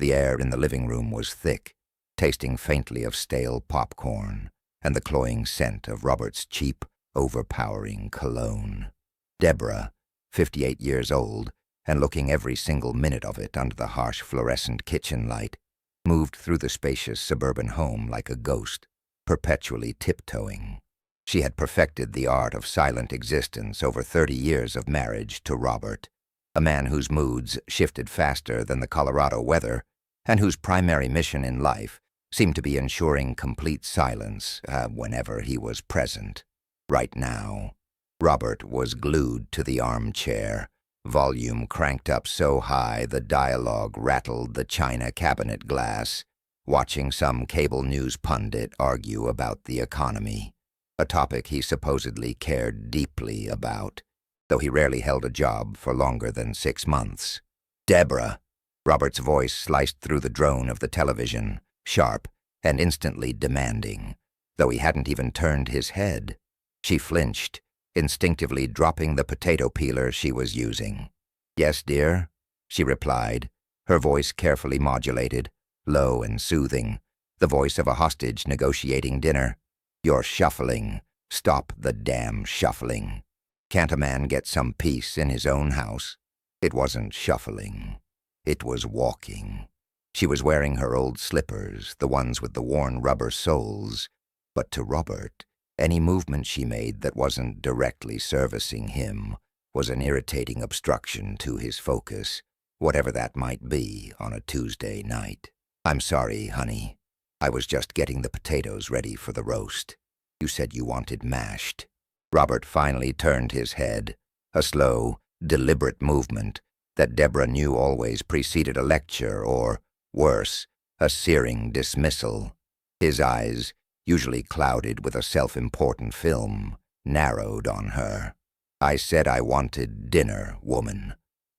The air in the living room was thick, tasting faintly of stale popcorn and the cloying scent of Robert's cheap, overpowering cologne. Deborah, 58 years old, and looking every single minute of it under the harsh fluorescent kitchen light, moved through the spacious suburban home like a ghost, perpetually tiptoeing. She had perfected the art of silent existence over 30 years of marriage to Robert, a man whose moods shifted faster than the Colorado weather and whose primary mission in life seemed to be ensuring complete silence whenever he was present. Right now, Robert was glued to the armchair, volume cranked up so high the dialogue rattled the china cabinet glass, watching some cable news pundit argue about the economy, a topic he supposedly cared deeply about, though he rarely held a job for longer than 6 months. "Deborah," Robert's voice sliced through the drone of the television, sharp and instantly demanding, though he hadn't even turned his head. She flinched, instinctively dropping the potato peeler she was using. "Yes, dear," she replied, her voice carefully modulated, low and soothing, the voice of a hostage negotiating dinner. "You're shuffling. Stop the damn shuffling. Can't a man get some peace in his own house?" It wasn't shuffling. It was walking. She was wearing her old slippers, the ones with the worn rubber soles, but to Robert, any movement she made that wasn't directly servicing him was an irritating obstruction to his focus, whatever that might be on a Tuesday night. "I'm sorry, honey. I was just getting the potatoes ready for the roast. You said you wanted mashed." Robert finally turned his head, a slow, deliberate movement that Deborah knew always preceded a lecture or, worse, a searing dismissal. His eyes, usually clouded with a self-important film, narrowed on her. "I said I wanted dinner, woman.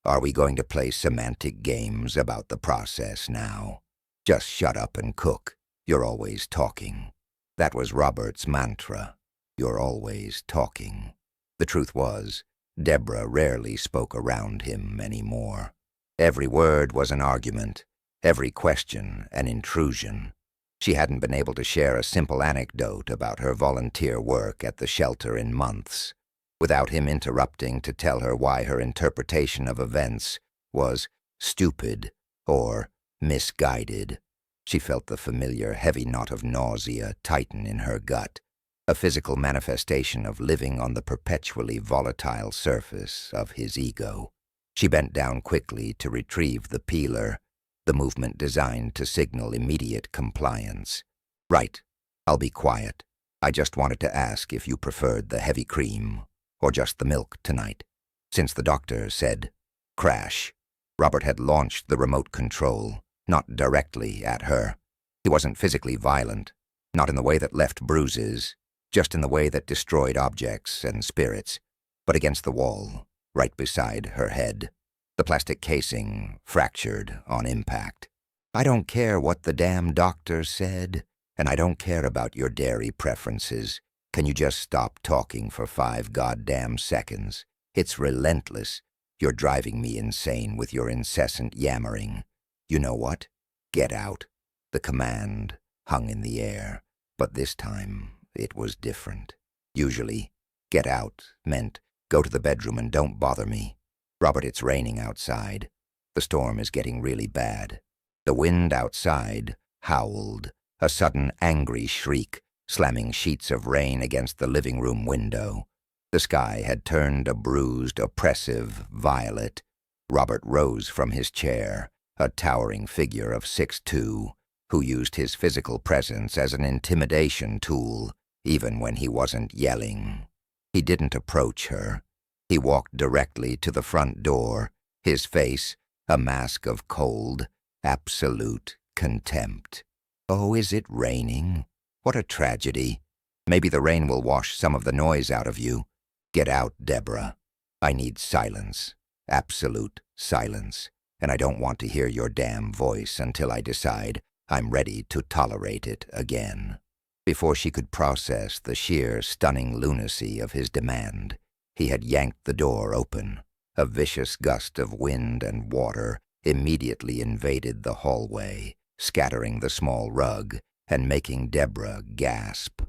Are we going to play semantic games about the process now? Just shut up and cook. You're always talking." That was Robert's mantra. You're always talking. The truth was, Deborah rarely spoke around him anymore. Every word was an argument, every question an intrusion. She hadn't been able to share a simple anecdote about her volunteer work at the shelter in months, without him interrupting to tell her why her interpretation of events was stupid or misguided. She felt the familiar heavy knot of nausea tighten in her gut, a physical manifestation of living on the perpetually volatile surface of his ego. She bent down quickly to retrieve the peeler, the movement designed to signal immediate compliance. "Right, I'll be quiet. I just wanted to ask if you preferred the heavy cream or just the milk tonight. Since the doctor said crash." Robert had launched the remote control, not directly at her. He wasn't physically violent, not in the way that left bruises, just in the way that destroyed objects and spirits, but against the wall, right beside her head. The plastic casing fractured on impact. "I don't care what the damn doctor said, and I don't care about your dairy preferences. Can you just stop talking for 5 goddamn seconds? It's relentless. You're driving me insane with your incessant yammering. You know what? Get out." The command hung in the air, but this time it was different. Usually, get out meant go to the bedroom and don't bother me. "Robert, it's raining outside. The storm is getting really bad." The wind outside howled, a sudden angry shriek, slamming sheets of rain against the living room window. The sky had turned a bruised, oppressive violet. Robert rose from his chair, a towering figure of 6'2", who used his physical presence as an intimidation tool, even when he wasn't yelling. He didn't approach her. He walked directly to the front door, his face a mask of cold, absolute contempt. "Oh, is it raining? What a tragedy. Maybe the rain will wash some of the noise out of you. Get out, Deborah. I need silence, absolute silence, and I don't want to hear your damn voice until I decide I'm ready to tolerate it again." Before she could process the sheer, stunning lunacy of his demand, he had yanked the door open. A vicious gust of wind and water immediately invaded the hallway, scattering the small rug and making Deborah gasp.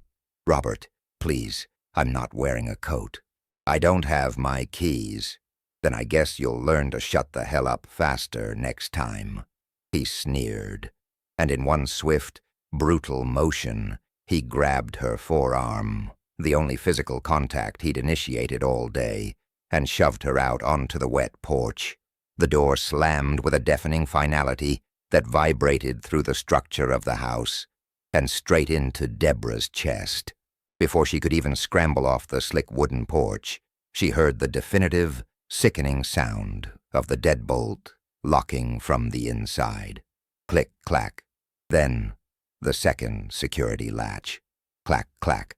"Robert, please, I'm not wearing a coat." "I don't have my keys." "Then I guess you'll learn to shut the hell up faster next time," he sneered, and in one swift, brutal motion, he grabbed her forearm, the only physical contact he'd initiated all day, and shoved her out onto the wet porch. The door slammed with a deafening finality that vibrated through the structure of the house and straight into Deborah's chest. Before she could even scramble off the slick wooden porch, she heard the definitive, sickening sound of the deadbolt locking from the inside. Click, clack. Then, the second security latch. Clack, clack.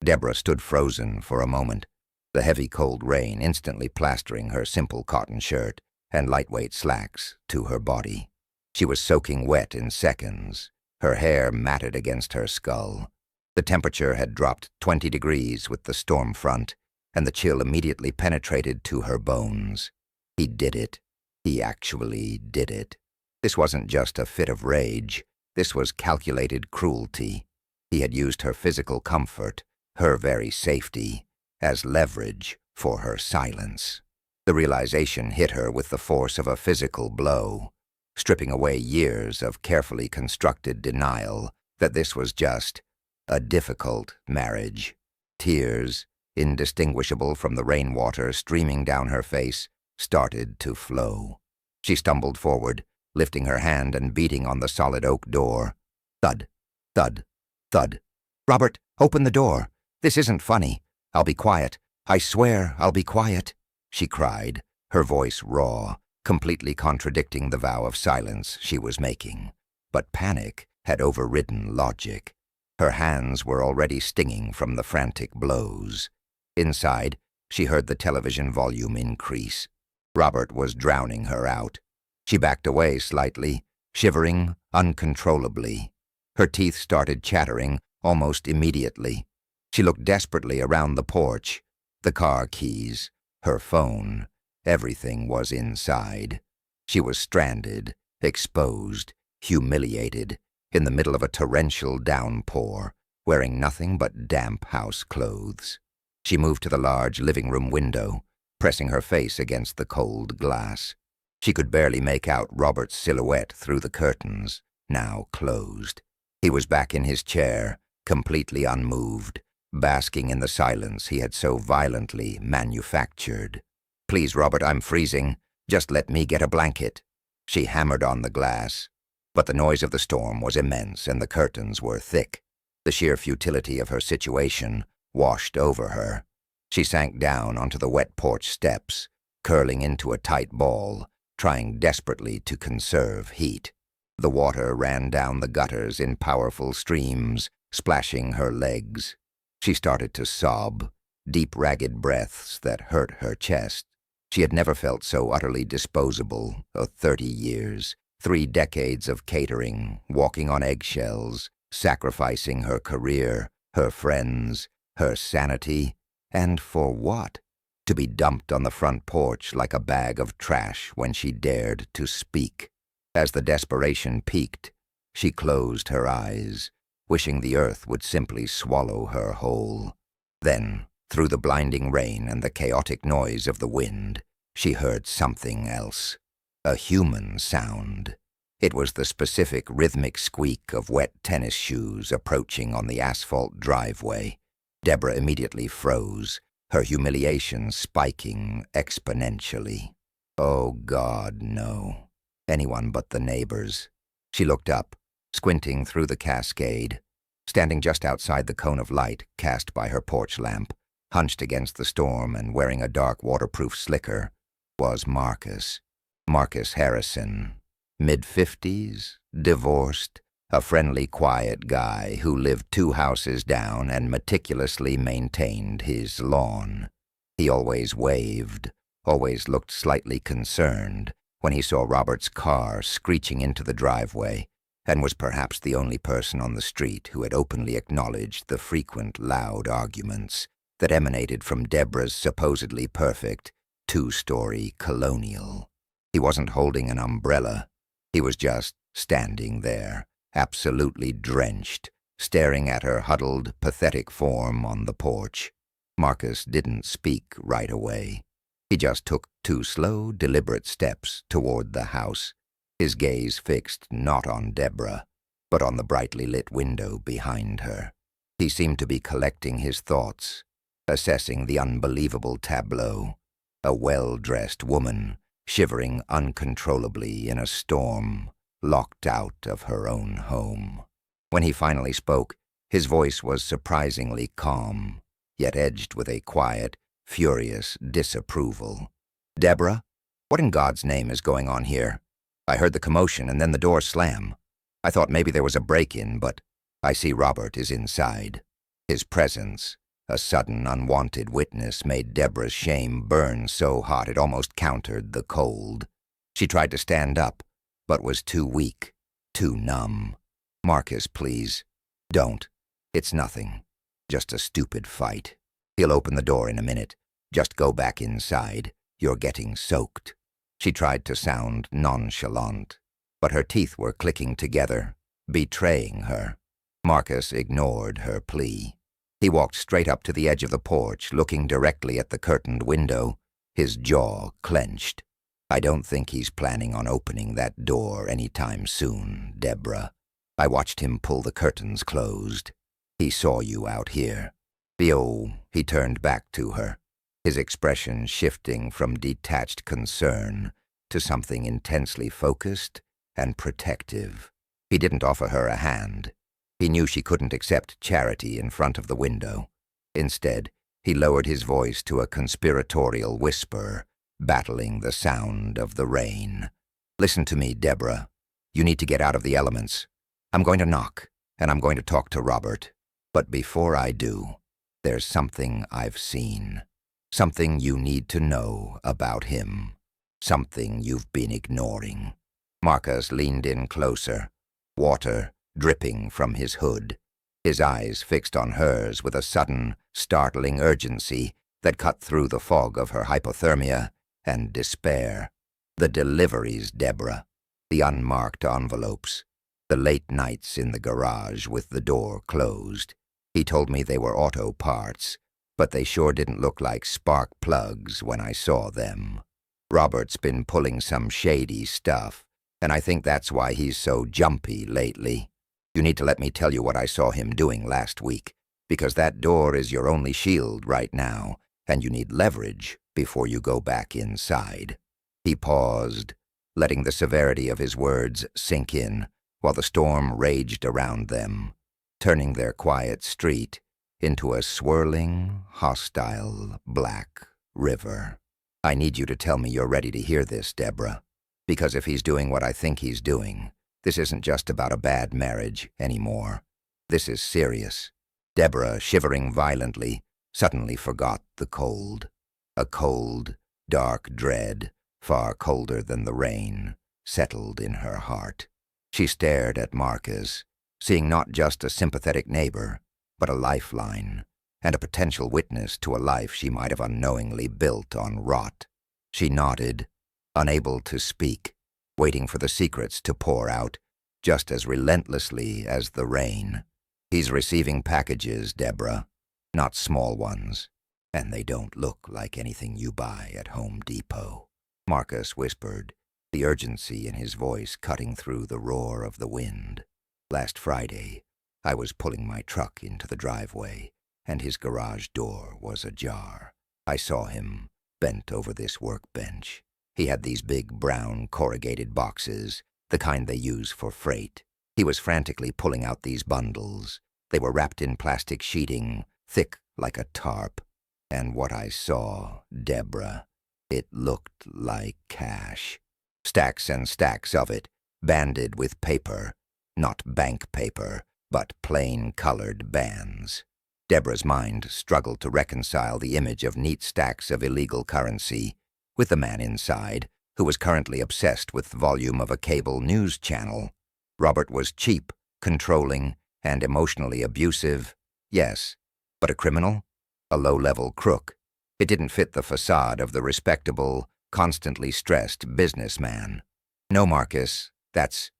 Deborah stood frozen for a moment, the heavy cold rain instantly plastering her simple cotton shirt and lightweight slacks to her body. She was soaking wet in seconds, her hair matted against her skull. The temperature had dropped 20 degrees with the storm front, and the chill immediately penetrated to her bones. He did it. He actually did it. This wasn't just a fit of rage. This was calculated cruelty. He had used her physical comfort, her very safety, as leverage for her silence. The realization hit her with the force of a physical blow, stripping away years of carefully constructed denial that this was just a difficult marriage. Tears, indistinguishable from the rainwater streaming down her face, started to flow. She stumbled forward, lifting her hand and beating on the solid oak door. Thud, thud, thud. "Robert, open the door. This isn't funny. I'll be quiet. I swear I'll be quiet," she cried, her voice raw, completely contradicting the vow of silence she was making. But panic had overridden logic. Her hands were already stinging from the frantic blows. Inside, she heard the television volume increase. Robert was drowning her out. She backed away slightly, shivering uncontrollably. Her teeth started chattering almost immediately. She looked desperately around the porch. The car keys, her phone, everything was inside. She was stranded, exposed, humiliated, in the middle of a torrential downpour, wearing nothing but damp house clothes. She moved to the large living room window, pressing her face against the cold glass. She could barely make out Robert's silhouette through the curtains, now closed. He was back in his chair, completely unmoved, basking in the silence he had so violently manufactured. "Please, Robert, I'm freezing. Just let me get a blanket." She hammered on the glass. But the noise of the storm was immense and the curtains were thick. The sheer futility of her situation washed over her. She sank down onto the wet porch steps, curling into a tight ball, trying desperately to conserve heat. The water ran down the gutters in powerful streams, splashing her legs. She started to sob, deep ragged breaths that hurt her chest. She had never felt so utterly disposable. 30 years, 3 decades of catering, walking on eggshells, sacrificing her career, her friends, her sanity, and for what? To be dumped on the front porch like a bag of trash when she dared to speak. As the desperation peaked, she closed her eyes, wishing the earth would simply swallow her whole. Then, through the blinding rain and the chaotic noise of the wind, she heard something else. A human sound. It was the specific rhythmic squeak of wet tennis shoes approaching on the asphalt driveway. Deborah immediately froze, her humiliation spiking exponentially. Oh God, no. Anyone but the neighbors. She looked up, squinting through the cascade. Standing just outside the cone of light cast by her porch lamp, hunched against the storm and wearing a dark waterproof slicker, was Marcus. Marcus Harrison, mid-50s, divorced, a friendly, quiet guy who lived 2 houses down and meticulously maintained his lawn. He always waved, always looked slightly concerned when he saw Robert's car screeching into the driveway, and was perhaps the only person on the street who had openly acknowledged the frequent loud arguments that emanated from Deborah's supposedly perfect 2-story colonial. He wasn't holding an umbrella. He was just standing there, absolutely drenched, staring at her huddled, pathetic form on the porch. Marcus didn't speak right away. He just took 2 slow, deliberate steps toward the house, his gaze fixed not on Deborah, but on the brightly lit window behind her. He seemed to be collecting his thoughts, assessing the unbelievable tableau. A well-dressed woman, shivering uncontrollably in a storm, locked out of her own home. When he finally spoke, his voice was surprisingly calm, yet edged with a quiet, furious disapproval. "Deborah, what in God's name is going on here? I heard the commotion and then the door slam. I thought maybe there was a break-in, but I see Robert is inside." His presence, a sudden, unwanted witness, made Deborah's shame burn so hot it almost countered the cold. She tried to stand up, but was too weak, too numb. "Marcus, please. Don't. It's nothing. Just a stupid fight. He'll open the door in a minute. Just go back inside. You're getting soaked." She tried to sound nonchalant, but her teeth were clicking together, betraying her. Marcus ignored her plea. He walked straight up to the edge of the porch, looking directly at the curtained window, his jaw clenched. "I don't think he's planning on opening that door any time soon, Deborah. I watched him pull the curtains closed. He saw you out here." He turned back to her, his expression shifting from detached concern to something intensely focused and protective. He didn't offer her a hand. He knew she couldn't accept charity in front of the window. Instead, he lowered his voice to a conspiratorial whisper, battling the sound of the rain. "Listen to me, Deborah. You need to get out of the elements. I'm going to knock, and I'm going to talk to Robert. But before I do, there's something I've seen. Something you need to know about him. Something you've been ignoring." Marcus leaned in closer, water dripping from his hood, his eyes fixed on hers with a sudden, startling urgency that cut through the fog of her hypothermia and despair. "The deliveries, Deborah. The unmarked envelopes. The late nights in the garage with the door closed. He told me they were auto parts, but they sure didn't look like spark plugs when I saw them. Robert's been pulling some shady stuff, and I think that's why he's so jumpy lately. You need to let me tell you what I saw him doing last week, because that door is your only shield right now, and you need leverage before you go back inside." He paused, letting the severity of his words sink in while the storm raged around them, turning their quiet street into a swirling, hostile, black river. "I need you to tell me you're ready to hear this, Deborah, because if he's doing what I think he's doing, this isn't just about a bad marriage anymore. This is serious." Deborah, shivering violently, suddenly forgot the cold. A cold, dark dread, far colder than the rain, settled in her heart. She stared at Marcus, seeing not just a sympathetic neighbor, but a lifeline, and a potential witness to a life she might have unknowingly built on rot. She nodded, unable to speak, waiting for the secrets to pour out, just as relentlessly as the rain. "He's receiving packages, Deborah, not small ones, and they don't look like anything you buy at Home Depot," Marcus whispered, the urgency in his voice cutting through the roar of the wind. "Last Friday, I was pulling my truck into the driveway, and his garage door was ajar. I saw him, bent over this workbench. He had these big brown corrugated boxes, the kind they use for freight. He was frantically pulling out these bundles. They were wrapped in plastic sheeting, thick like a tarp. And what I saw, Deborah, it looked like cash. Stacks and stacks of it, banded with paper. Not bank paper, but plain colored bands. Deborah's mind struggled to reconcile the image of neat stacks of illegal currency with the man inside, who was currently obsessed with the volume of a cable news channel. Robert was cheap, controlling, and emotionally abusive, yes, but a criminal? A low-level crook. It didn't fit the facade of the respectable, constantly stressed businessman. No, Marcus, that's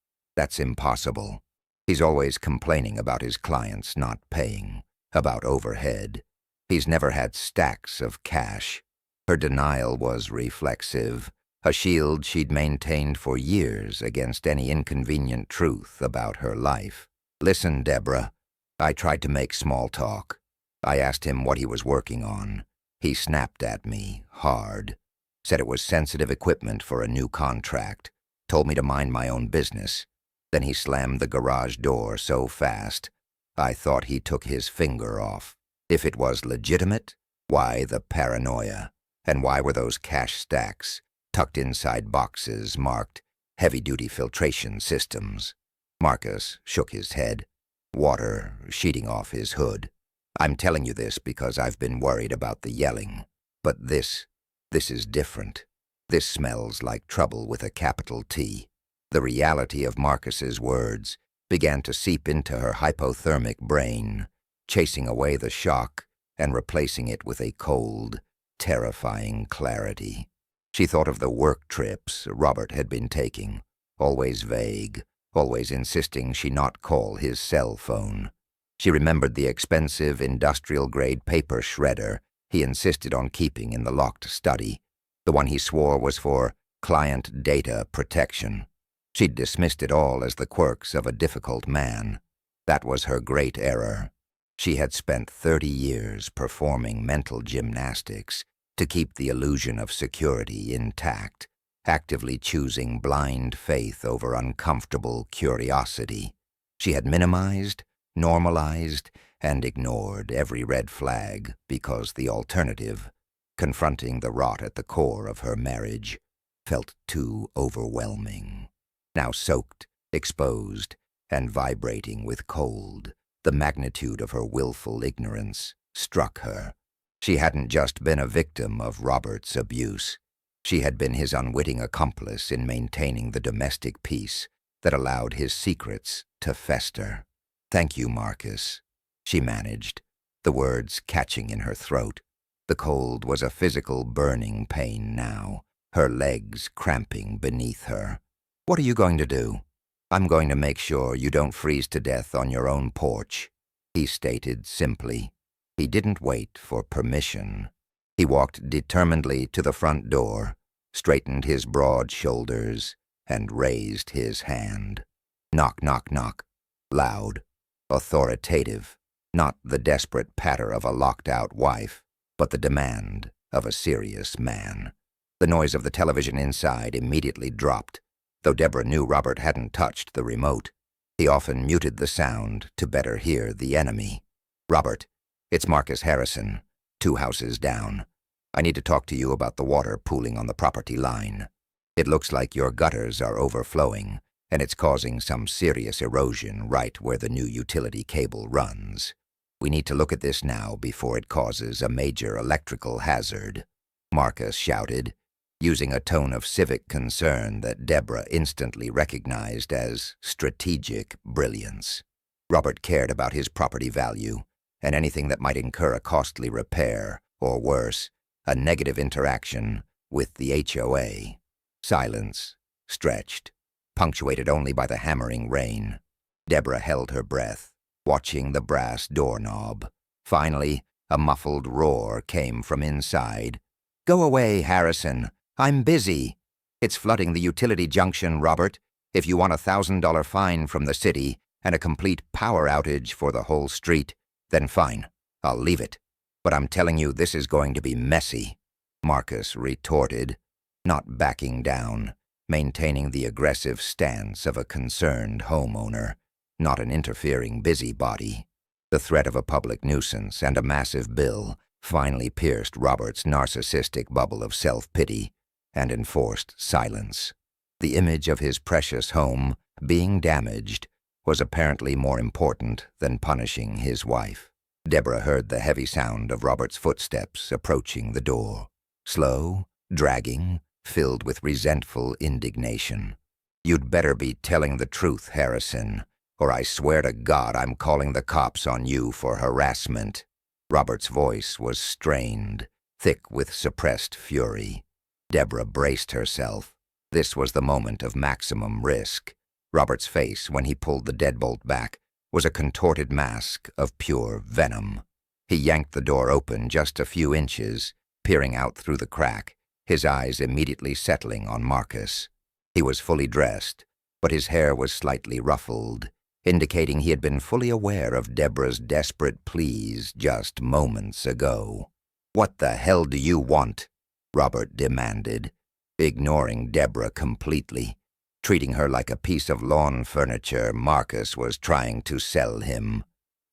impossible. He's always complaining about his clients not paying, about overhead. He's never had stacks of cash. Her denial was reflexive, a shield she'd maintained for years against any inconvenient truth about her life. Listen, Deborah, I tried to make small talk. I asked him what he was working on. He snapped at me, hard. Said it was sensitive equipment for a new contract. Told me to mind my own business. Then he slammed the garage door so fast, I thought he took his finger off. If it was legitimate, why the paranoia? And why were those cash stacks tucked inside boxes marked heavy-duty filtration systems? Marcus shook his head, water sheeting off his hood. I'm telling you this because I've been worried about the yelling. But this is different. This smells like trouble with a capital T. The reality of Marcus's words began to seep into her hypothermic brain, chasing away the shock and replacing it with a cold, terrifying clarity. She thought of the work trips Robert had been taking, always vague, always insisting she not call his cell phone. She remembered the expensive industrial-grade paper shredder he insisted on keeping in the locked study, the one he swore was for client data protection. She'd dismissed it all as the quirks of a difficult man. That was her great error. She had spent 30 years performing mental gymnastics to keep the illusion of security intact, actively choosing blind faith over uncomfortable curiosity. She had minimized, normalized, and ignored every red flag because the alternative, confronting the rot at the core of her marriage, felt too overwhelming. Now soaked, exposed, and vibrating with cold, the magnitude of her willful ignorance struck her. She hadn't just been a victim of Robert's abuse. She had been his unwitting accomplice in maintaining the domestic peace that allowed his secrets to fester. "Thank you, Marcus," she managed, the words catching in her throat. The cold was a physical burning pain now, her legs cramping beneath her. "What are you going to do?" "I'm going to make sure you don't freeze to death on your own porch," he stated simply. He didn't wait for permission. He walked determinedly to the front door, straightened his broad shoulders, and raised his hand. Knock, knock, knock. Loud, authoritative, not the desperate patter of a locked-out wife, but the demand of a serious man. The noise of the television inside immediately dropped, though Deborah knew Robert hadn't touched the remote. He often muted the sound to better hear the enemy. "Robert, it's Marcus Harrison, 2 houses down. I need to talk to you about the water pooling on the property line. It looks like your gutters are overflowing, and it's causing some serious erosion right where the new utility cable runs. We need to look at this now before it causes a major electrical hazard," Marcus shouted, using a tone of civic concern that Deborah instantly recognized as strategic brilliance. Robert cared about his property value and anything that might incur a costly repair, or worse, a negative interaction with the HOA. Silence, stretched, punctuated only by the hammering rain. Deborah held her breath, watching the brass doorknob. Finally, a muffled roar came from inside. "Go away, Harrison. I'm busy." "It's flooding the utility junction, Robert. If you want a $1,000 fine from the city and a complete power outage for the whole street, then fine, I'll leave it. But I'm telling you this is going to be messy," Marcus retorted, not backing down, maintaining the aggressive stance of a concerned homeowner, not an interfering busybody. The threat of a public nuisance and a massive bill finally pierced Robert's narcissistic bubble of self-pity and enforced silence. The image of his precious home being damaged was apparently more important than punishing his wife. Deborah heard the heavy sound of Robert's footsteps approaching the door, slow, dragging, filled with resentful indignation. "You'd better be telling the truth, Harrison, or I swear to God I'm calling the cops on you for harassment." Robert's voice was strained, thick with suppressed fury. Deborah braced herself. This was the moment of maximum risk. Robert's face, when he pulled the deadbolt back, was a contorted mask of pure venom. He yanked the door open just a few inches, peering out through the crack, his eyes immediately settling on Marcus. He was fully dressed, but his hair was slightly ruffled, indicating he had been fully aware of Deborah's desperate pleas just moments ago. "What the hell do you want?" Robert demanded, ignoring Deborah completely. Treating her like a piece of lawn furniture Marcus was trying to sell him.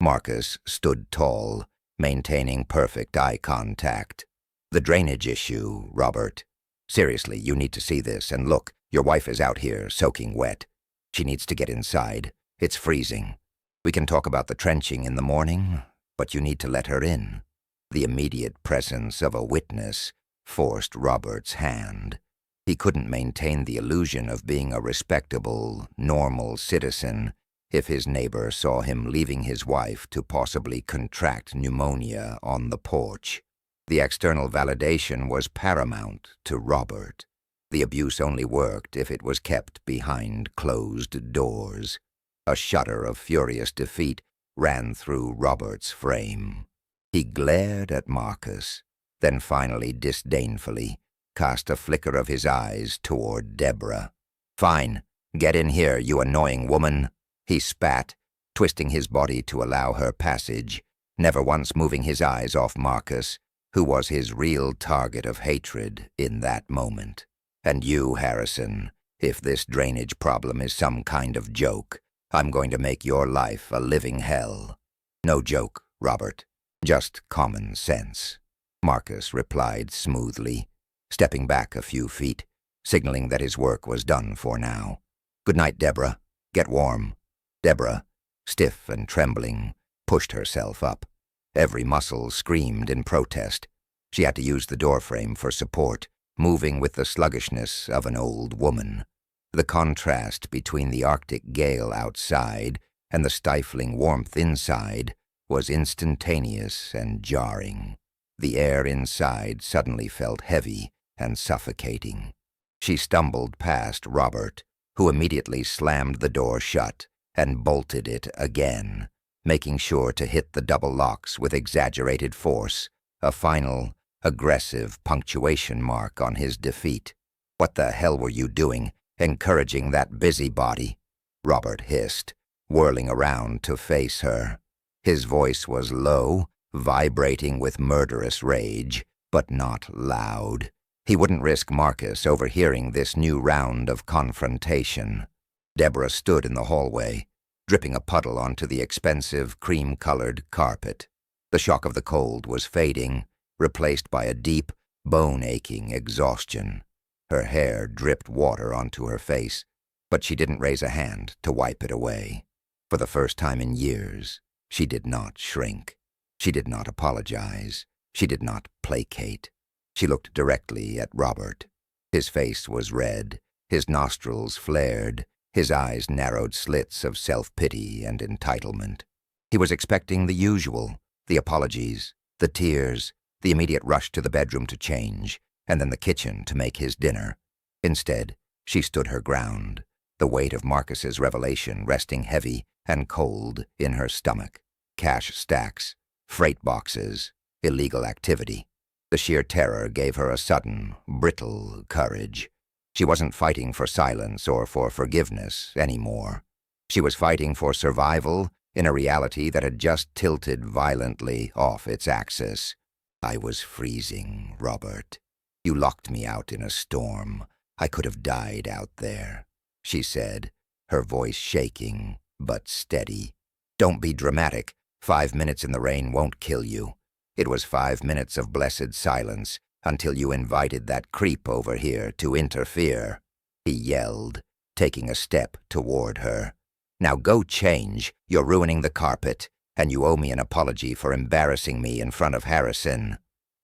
Marcus stood tall, maintaining perfect eye contact. "The drainage issue, Robert. Seriously, you need to see this, and look, your wife is out here soaking wet. She needs to get inside. It's freezing. We can talk about the trenching in the morning, but you need to let her in." The immediate presence of a witness forced Robert's hand. He couldn't maintain the illusion of being a respectable, normal citizen if his neighbor saw him leaving his wife to possibly contract pneumonia on the porch. The external validation was paramount to Robert. The abuse only worked if it was kept behind closed doors. A shudder of furious defeat ran through Robert's frame. He glared at Marcus, then finally disdainfully cast a flicker of his eyes toward Deborah. "Fine, get in here, you annoying woman," he spat, twisting his body to allow her passage, never once moving his eyes off Marcus, who was his real target of hatred in that moment. "And you, Harrison, if this drainage problem is some kind of joke, I'm going to make your life a living hell." "No joke, Robert. Just common sense," Marcus replied smoothly, stepping back a few feet, signaling that his work was done for now. "Good night, Deborah. Get warm." Deborah, stiff and trembling, pushed herself up. Every muscle screamed in protest. She had to use the doorframe for support, moving with the sluggishness of an old woman. The contrast between the Arctic gale outside and the stifling warmth inside was instantaneous and jarring. The air inside suddenly felt heavy and suffocating. She stumbled past Robert, who immediately slammed the door shut and bolted it again, making sure to hit the double locks with exaggerated force, a final, aggressive punctuation mark on his defeat. "What the hell were you doing, encouraging that busybody?" Robert hissed, whirling around to face her. His voice was low, vibrating with murderous rage, but not loud. He wouldn't risk Marcus overhearing this new round of confrontation. Deborah stood in the hallway, dripping a puddle onto the expensive cream-colored carpet. The shock of the cold was fading, replaced by a deep, bone-aching exhaustion. Her hair dripped water onto her face, but she didn't raise a hand to wipe it away. For the first time in years, she did not shrink. She did not apologize. She did not placate. She looked directly at Robert. His face was red, his nostrils flared, his eyes narrowed slits of self-pity and entitlement. He was expecting the usual, the apologies, the tears, the immediate rush to the bedroom to change, and then the kitchen to make his dinner. Instead, she stood her ground, the weight of Marcus's revelation resting heavy and cold in her stomach. Cash stacks, freight boxes, illegal activity. The sheer terror gave her a sudden, brittle courage. She wasn't fighting for silence or for forgiveness anymore. She was fighting for survival in a reality that had just tilted violently off its axis. "I was freezing, Robert. You locked me out in a storm. I could have died out there," she said, her voice shaking but steady. "Don't be dramatic. 5 minutes in the rain won't kill you. It was 5 minutes of blessed silence until you invited that creep over here to interfere," he yelled, taking a step toward her. "Now go change. You're ruining the carpet, and you owe me an apology for embarrassing me in front of Harrison."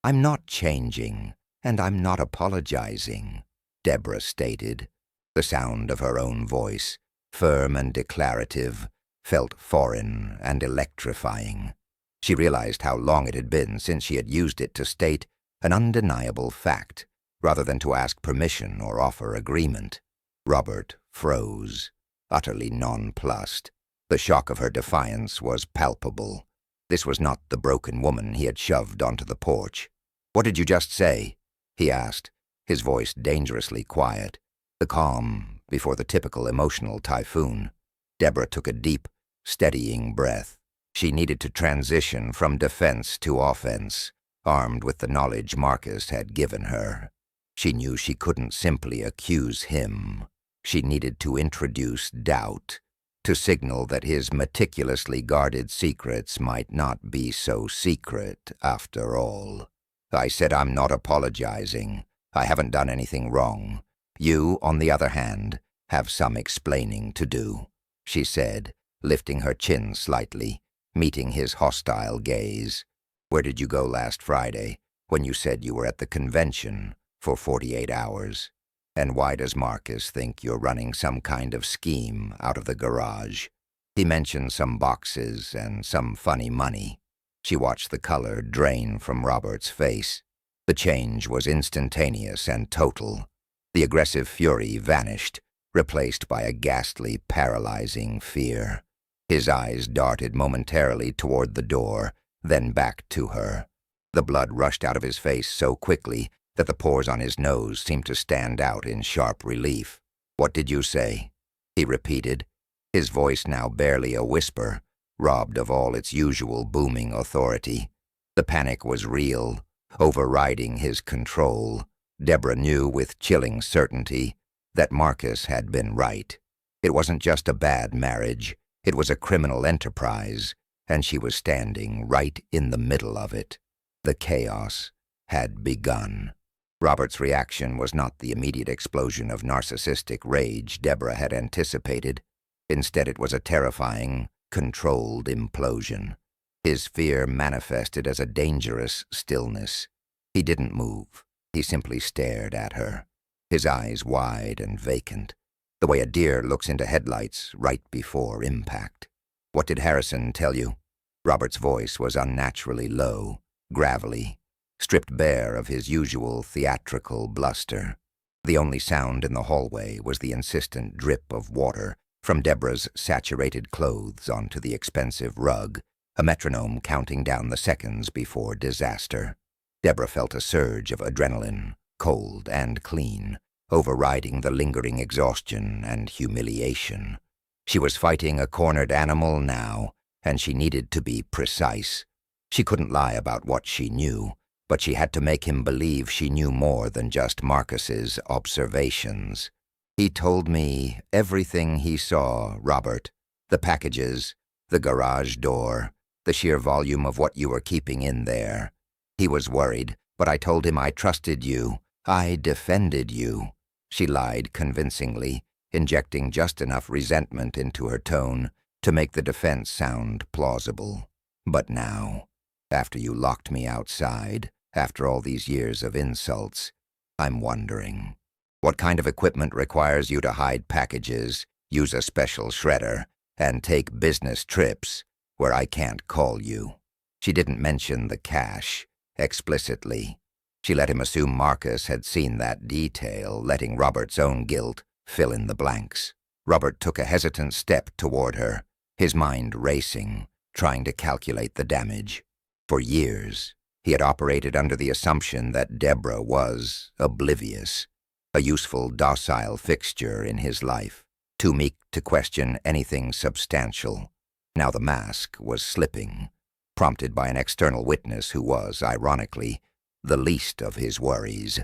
"I'm not changing, and I'm not apologizing," Deborah stated. The sound of her own voice, firm and declarative, felt foreign and electrifying. She realized how long it had been since she had used it to state an undeniable fact, rather than to ask permission or offer agreement. Robert froze, utterly nonplussed. The shock of her defiance was palpable. This was not the broken woman he had shoved onto the porch. "What did you just say?" he asked, his voice dangerously quiet, the calm before the typical emotional typhoon. Deborah took a deep, steadying breath. She needed to transition from defense to offense, armed with the knowledge Marcus had given her. She knew she couldn't simply accuse him. She needed to introduce doubt, to signal that his meticulously guarded secrets might not be so secret after all. "I said I'm not apologizing. I haven't done anything wrong. You, on the other hand, have some explaining to do," she said, lifting her chin slightly, meeting his hostile gaze. "Where did you go last Friday, when you said you were at the convention for 48 hours? And why does Marcus think you're running some kind of scheme out of the garage? He mentioned some boxes and some funny money." She watched the color drain from Robert's face. The change was instantaneous and total. The aggressive fury vanished, replaced by a ghastly, paralyzing fear. His eyes darted momentarily toward the door, then back to her. The blood rushed out of his face so quickly that the pores on his nose seemed to stand out in sharp relief. "What did you say?" he repeated, his voice now barely a whisper, robbed of all its usual booming authority. The panic was real, overriding his control. Deborah knew with chilling certainty that Marcus had been right. It wasn't just a bad marriage, it was a criminal enterprise, and she was standing right in the middle of it. The chaos had begun. Robert's reaction was not the immediate explosion of narcissistic rage Deborah had anticipated. Instead, it was a terrifying, controlled implosion. His fear manifested as a dangerous stillness. He didn't move. He simply stared at her, his eyes wide and vacant, the way a deer looks into headlights right before impact. "What did Harrison tell you?" Robert's voice was unnaturally low, gravelly, stripped bare of his usual theatrical bluster. The only sound in the hallway was the insistent drip of water from Deborah's saturated clothes onto the expensive rug, a metronome counting down the seconds before disaster. Deborah felt a surge of adrenaline, cold and clean, overriding the lingering exhaustion and humiliation. She was fighting a cornered animal now, and she needed to be precise. She couldn't lie about what she knew, but she had to make him believe she knew more than just Marcus's observations. "He told me everything he saw, Robert. The packages, the garage door, the sheer volume of what you were keeping in there. He was worried, but I told him I trusted you. I defended you." She lied convincingly, injecting just enough resentment into her tone to make the defense sound plausible. "But now, after you locked me outside, after all these years of insults, I'm wondering, what kind of equipment requires you to hide packages, use a special shredder, and take business trips where I can't call you?" She didn't mention the cash explicitly. She let him assume Marcus had seen that detail, letting Robert's own guilt fill in the blanks. Robert took a hesitant step toward her, his mind racing, trying to calculate the damage. For years, he had operated under the assumption that Deborah was oblivious, a useful, docile fixture in his life, too meek to question anything substantial. Now the mask was slipping, prompted by an external witness who was, ironically, the least of his worries.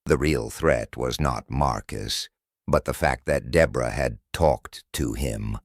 The real threat was not Marcus, but the fact that Deborah had talked to him,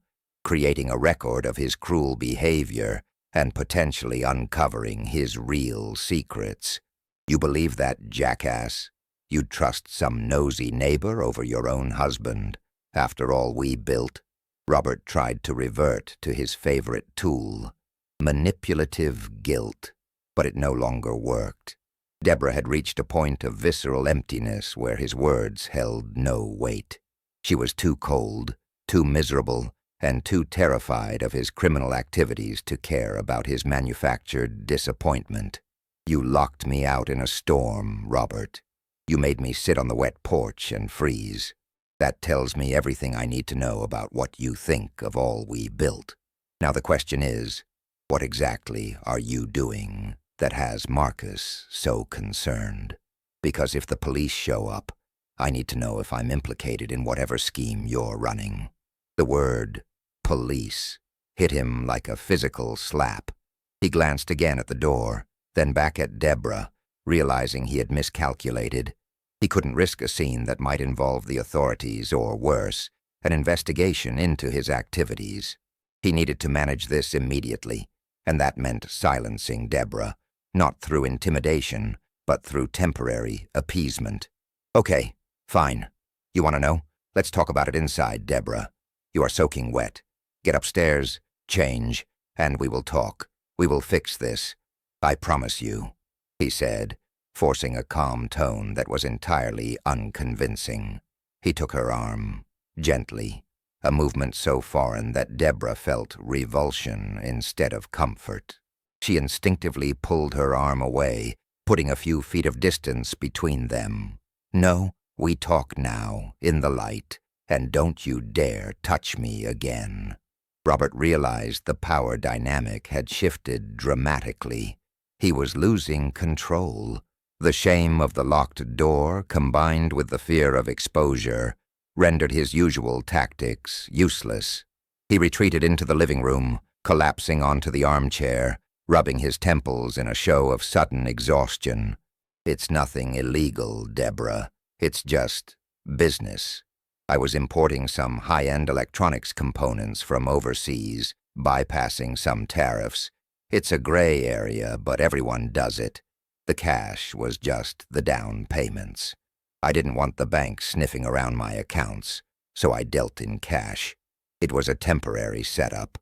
creating a record of his cruel behavior and potentially uncovering his real secrets. "You believe that, jackass? You'd trust some nosy neighbor over your own husband, after all we built?" Robert tried to revert to his favorite tool, manipulative guilt, but it no longer worked. Deborah had reached a point of visceral emptiness where his words held no weight. She was too cold, too miserable, and too terrified of his criminal activities to care about his manufactured disappointment. "You locked me out in a storm, Robert. You made me sit on the wet porch and freeze. That tells me everything I need to know about what you think of all we built. Now the question is, what exactly are you doing that has Marcus so concerned? Because if the police show up, I need to know if I'm implicated in whatever scheme you're running. The word police hit him like a physical slap. He glanced again at the door, then back at Deborah, realizing he had miscalculated. He couldn't risk a scene that might involve the authorities or, worse, an investigation into his activities. He needed to manage this immediately, and that meant silencing Deborah, not through intimidation, but through temporary appeasement. Okay, fine. You want to know? Let's talk about it inside, Deborah. You are soaking wet. Get upstairs, change, and we will talk. We will fix this. I promise you, he said, forcing a calm tone that was entirely unconvincing. He took her arm, gently, a movement so foreign that Deborah felt revulsion instead of comfort. She instinctively pulled her arm away, putting a few feet of distance between them. No, we talk now, in the light, and don't you dare touch me again. Robert realized the power dynamic had shifted dramatically. He was losing control. The shame of the locked door, combined with the fear of exposure, rendered his usual tactics useless. He retreated into the living room, collapsing onto the armchair, rubbing his temples in a show of sudden exhaustion. It's nothing illegal, Deborah. It's just business. I was importing some high-end electronics components from overseas, bypassing some tariffs. It's a gray area, but everyone does it. The cash was just the down payments. I didn't want the bank sniffing around my accounts, so I dealt in cash. It was a temporary setup,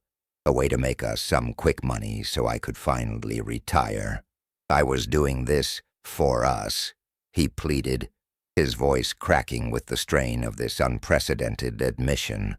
a way to make us some quick money so I could finally retire. I was doing this for us, he pleaded, his voice cracking with the strain of this unprecedented admission.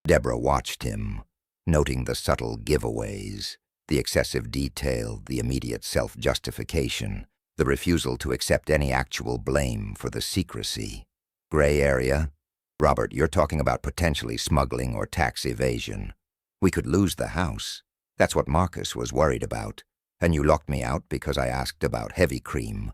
Deborah watched him, noting the subtle giveaways, the excessive detail, the immediate self-justification, the refusal to accept any actual blame for the secrecy. Gray area? Robert, you're talking about potentially smuggling or tax evasion. We could lose the house. That's what Marcus was worried about. And you locked me out because I asked about heavy cream.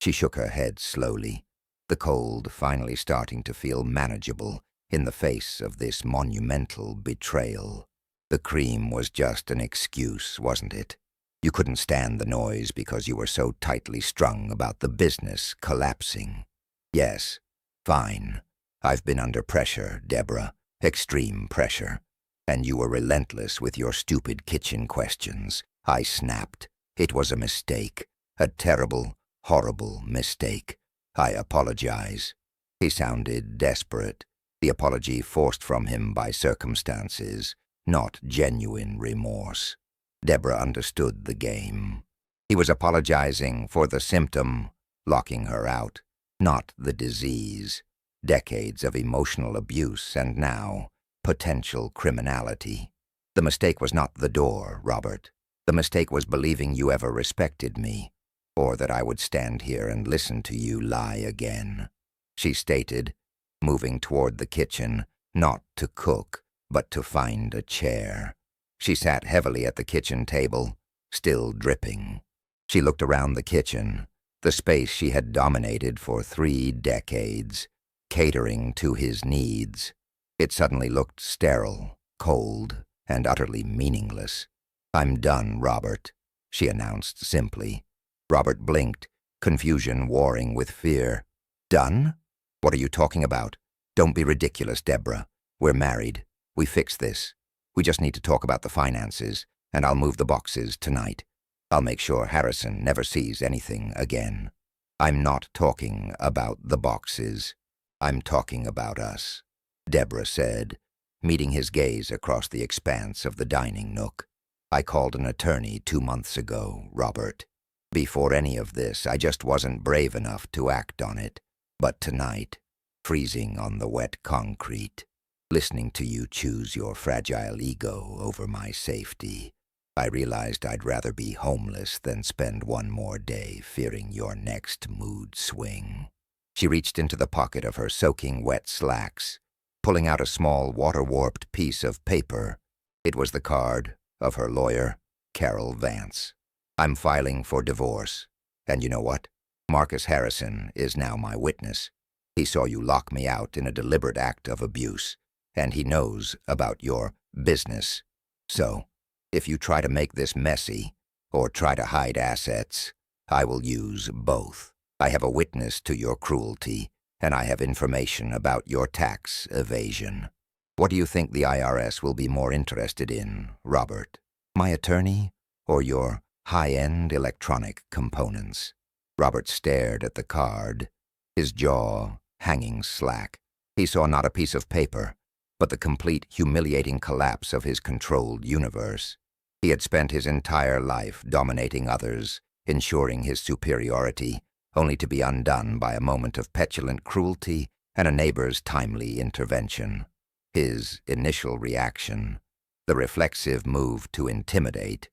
She shook her head slowly, the cold finally starting to feel manageable in the face of this monumental betrayal. The cream was just an excuse, wasn't it? You couldn't stand the noise because you were so tightly strung about the business collapsing. Yes, fine. I've been under pressure, Deborah, extreme pressure. And you were relentless with your stupid kitchen questions. I snapped. It was a mistake, a terrible, horrible mistake. I apologize. He sounded desperate, the apology forced from him by circumstances, not genuine remorse. Deborah understood the game. He was apologizing for the symptom, locking her out, not the disease. Decades of emotional abuse and now, potential criminality. The mistake was not the door, Robert. The mistake was believing you ever respected me, or that I would stand here and listen to you lie again, she stated, moving toward the kitchen, not to cook, but to find a chair. She sat heavily at the kitchen table, still dripping. She looked around the kitchen, the space she had dominated for 3 decades, catering to his needs. It suddenly looked sterile, cold, and utterly meaningless. I'm done, Robert, she announced simply. Robert blinked, confusion warring with fear. Done? What are you talking about? Don't be ridiculous, Deborah. We're married. We fixed this. We just need to talk about the finances, and I'll move the boxes tonight. I'll make sure Harrison never sees anything again. I'm not talking about the boxes. I'm talking about us, Deborah said, meeting his gaze across the expanse of the dining nook. I called an attorney 2 months ago, Robert. Before any of this, I just wasn't brave enough to act on it. But tonight, freezing on the wet concrete, listening to you choose your fragile ego over my safety, I realized I'd rather be homeless than spend one more day fearing your next mood swing. She reached into the pocket of her soaking wet slacks, pulling out a small water-warped piece of paper. It was the card of her lawyer, Carol Vance. "I'm filing for divorce. And you know what? Marcus Harrison is now my witness. He saw you lock me out in a deliberate act of abuse, and he knows about your business. So, if you try to make this messy, or try to hide assets, I will use both. I have a witness to your cruelty, and I have information about your tax evasion. What do you think the IRS will be more interested in, Robert? My attorney, or your high-end electronic components?" Robert stared at the card, his jaw hanging slack. He saw not a piece of paper, but the complete humiliating collapse of his controlled universe. He had spent his entire life dominating others, ensuring his superiority, only to be undone by a moment of petulant cruelty and a neighbor's timely intervention. His initial reaction, the reflexive move to intimidate,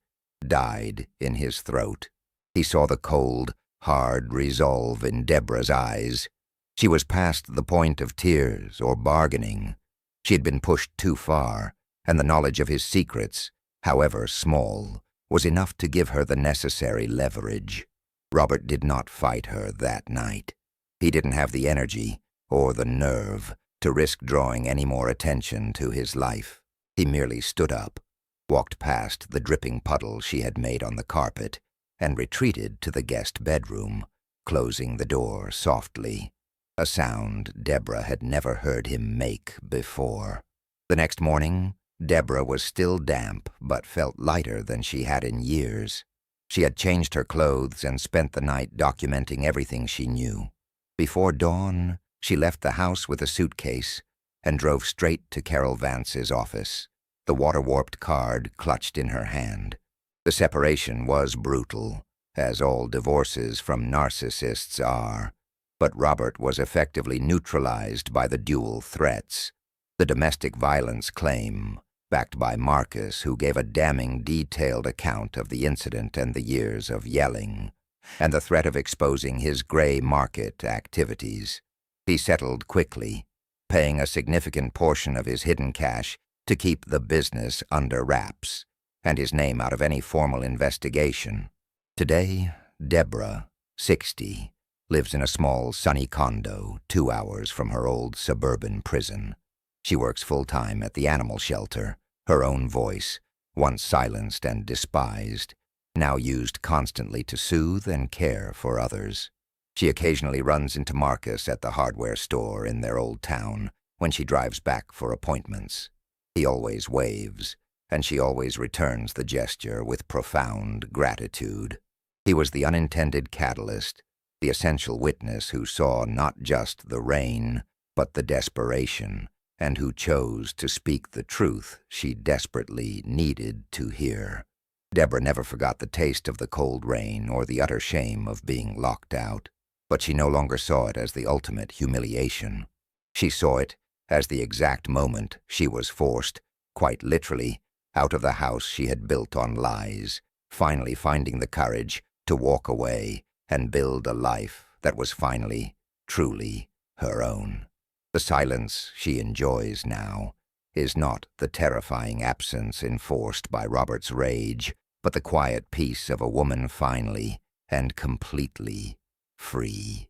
died in his throat. He saw the cold, hard resolve in Deborah's eyes. She was past the point of tears or bargaining. She had been pushed too far, and the knowledge of his secrets, however small, was enough to give her the necessary leverage. Robert did not fight her that night. He didn't have the energy or the nerve to risk drawing any more attention to his life. He merely stood up, walked past the dripping puddle she had made on the carpet, and retreated to the guest bedroom, closing the door softly, a sound Deborah had never heard him make before. The next morning, Deborah was still damp but felt lighter than she had in years. She had changed her clothes and spent the night documenting everything she knew. Before dawn, she left the house with a suitcase and drove straight to Carol Vance's office, the water-warped card clutched in her hand. The separation was brutal, as all divorces from narcissists are, but Robert was effectively neutralized by the dual threats. The domestic violence claim, backed by Marcus, who gave a damning detailed account of the incident and the years of yelling, and the threat of exposing his gray market activities. He settled quickly, paying a significant portion of his hidden cash to keep the business under wraps, and his name out of any formal investigation. Today, Deborah, 60, lives in a small sunny condo 2 hours from her old suburban prison. She works full-time at the animal shelter, her own voice, once silenced and despised, now used constantly to soothe and care for others. She occasionally runs into Marcus at the hardware store in their old town when she drives back for appointments. He always waves, and she always returns the gesture with profound gratitude. He was the unintended catalyst, the essential witness who saw not just the rain, but the desperation, and who chose to speak the truth she desperately needed to hear. Deborah never forgot the taste of the cold rain or the utter shame of being locked out, but she no longer saw it as the ultimate humiliation. She saw it as the exact moment she was forced, quite literally, out of the house she had built on lies, finally finding the courage to walk away and build a life that was finally, truly her own. The silence she enjoys now is not the terrifying absence enforced by Robert's rage, but the quiet peace of a woman finally and completely free.